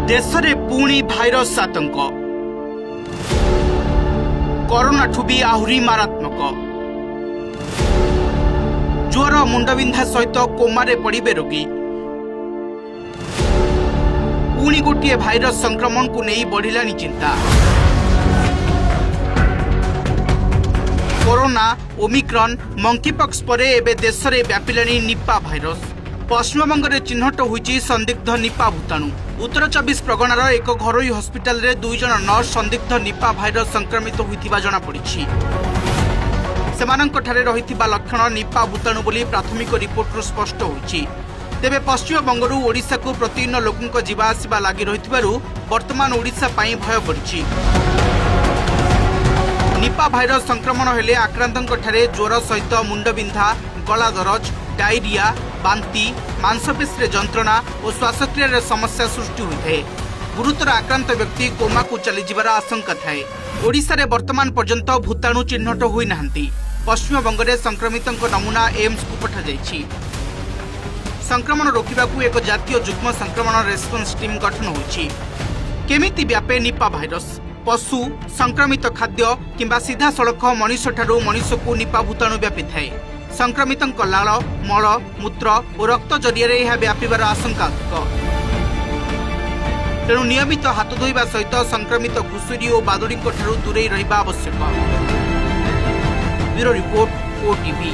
देश में पुणी भाइरस आतंक कोरोना ठू भी आहुरी मारात्मक ज्वर मुंडबिंधा सहित कोमारे पड़े रोगी पुणी गोटे भाइरस संक्रमण को नहीं बढ़िला चिंता। कोरोना ओमिक्रॉन मंकीपॉक्स परे एबे देश में व्यापिलानी निपा भाइरस। पश्चिमबंग में चिन्हट होईची संदिग्ध निपा भूताणु। उत्तर 24 परगनार एक घरोई हस्पिटाल रे 2 जन नर्स संदिग्ध निपा भाइरस संक्रमित होइतिबा जणा पड़िछि। सेमानंकठारे रहितिबा लक्षण निपा भूताणु बोली प्राथमिक रिपोर्ट स्पष्ट होईछि। तेबे पश्चिमबंगरू ओडिशा को प्रतिदिन लोकंक जीवा आसिबा लागि रहितिबारु वर्तमान ओडिशा पई भय बढ़िछि। निपा भाइरस संक्रमण हेले आक्रांतंकठारे ज्वर सहित मुंडबिंधा, गला दरज, डायरिया, बांती, मांसपेशी जंत्रणा और श्वासक्रिया समस्या सृष्टि होता है। गुरुतर आक्रांत व्यक्ति कोमा को चलीजार आशंका थाए। ओडिशा रे वर्तमान पर्यंत भूताणु चिन्हट होई नाहंती। पश्चिमबंग में संक्रमित नमूना एम्स को पठा जाइछि। संक्रमण रोकबाकू एक जातीय जुग्म संक्रमण रेस्पन्स टीम गठन होइछि। केमिति व्यापे निपा भाइरस? पशु संक्रमित खाद्य किंबा सीधा सड़क मनीष ठारू मनीष को निपा भूताणु व्यापी थाए। संक्रमित लाल, मल, मूत्र और रक्त जरिया यह व्यापार आशंका अधिक। तेणु नियमित हाथ धोइबा सहित संक्रमित घुषुरी और बादुड़ी दूरे रहिबा आवश्यक। Bureau report, OTV.